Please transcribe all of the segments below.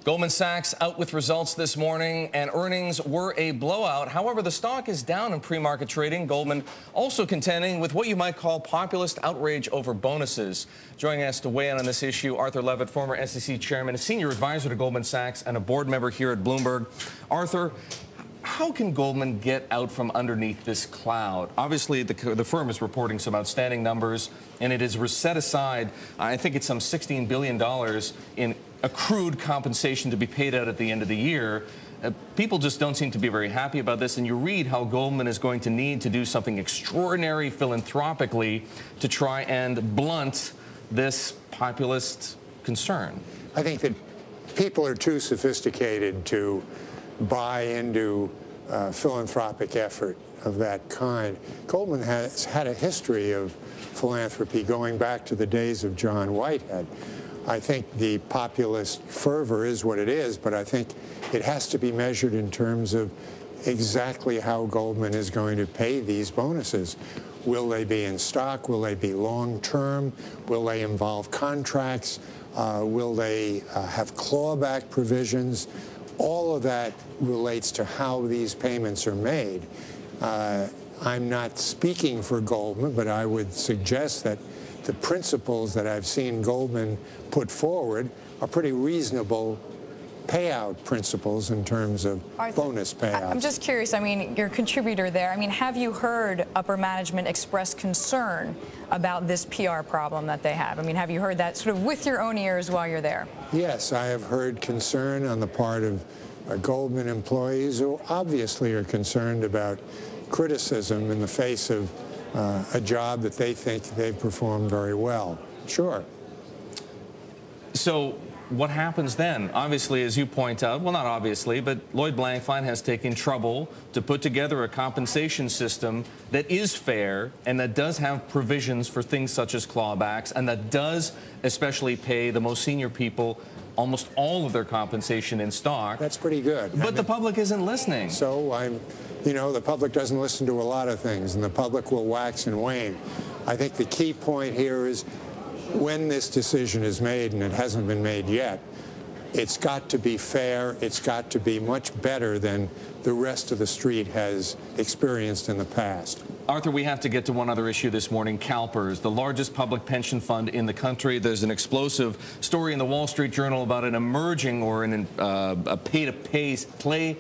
Goldman Sachs out with results this morning, and earnings were a blowout. However, the stock is down in pre-market trading. Goldman also contending with what you might call populist outrage over bonuses. Joining us to weigh in on this issue, Arthur Levitt, former SEC chairman, a senior advisor to Goldman Sachs, and a board member here at Bloomberg. Arthur, how can Goldman get out from underneath this cloud? Obviously, the firm is reporting some outstanding numbers, and it has set aside, I think it's some $16 billion in accrued compensation to be paid out at the end of the year. People just don't seem to be very happy about this, and you read how Goldman is going to need to do something extraordinary philanthropically to try and blunt this populist concern. I think that people are too sophisticated to buy into philanthropic effort of that kind. Goldman has had a history of philanthropy going back to the days of John Whitehead. I think the populist fervor is what it is, but I think it has to be measured in terms of exactly how Goldman is going to pay these bonuses. Will they be in stock? Will they be long-term? Will they involve contracts? Will they have clawback provisions? All of that relates to how these payments are made. I'm not speaking for Goldman, but I would suggest that the principles that I've seen Goldman put forward are pretty reasonable payout principles in terms of bonus payouts. I'm just curious, I mean, you're a contributor there. I mean, have you heard upper management express concern about this PR problem that they have? I mean, have you heard that sort of with your own ears while you're there? Yes, I have heard concern on the part of Goldman employees who obviously are concerned about criticism in the face of a job that they think they've performed very well. Sure. So what happens then? Obviously, as you point out, well, not obviously, but Lloyd Blankfein has taken trouble to put together a compensation system that is fair and that does have provisions for things such as clawbacks, and that does especially pay the most senior people almost all of their compensation in stock. That's pretty good. But the public isn't listening. So you know, the public doesn't listen to a lot of things, and the public will wax and wane. I think the key point here is when this decision is made, and it hasn't been made yet, it's got to be fair. It's got to be much better than the rest of the street has experienced in the past. Arthur, we have to get to one other issue this morning. CALPERS, the largest public pension fund in the country. There's an explosive story in the Wall Street Journal about an emerging or a pay-to-play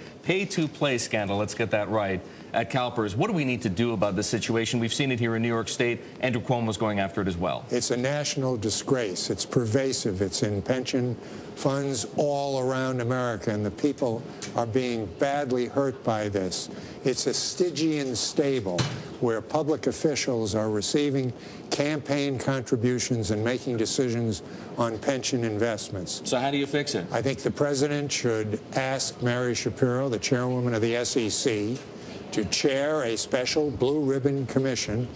scandal. Let's get that right. At CALPERS, what do we need to do about this situation? We've seen it here in New York State. Andrew Cuomo's going after it as well. It's a national disgrace. It's pervasive. It's in pension funds all around America, and the people are being badly hurt by this. It's a Stygian stable where public officials are receiving campaign contributions and making decisions on pension investments. So how do you fix it? I think the president should ask Mary Shapiro, the chairwoman of the SEC, to chair a special blue ribbon commission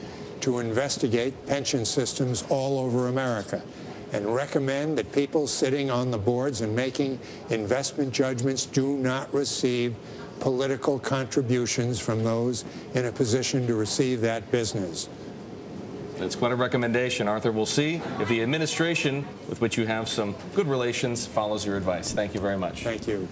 to investigate pension systems all over America and recommend that people sitting on the boards and making investment judgments do not receive political contributions from those in a position to receive that business. That's quite a recommendation, Arthur. We'll see if the administration, with which you have some good relations, follows your advice. Thank you very much. Thank you.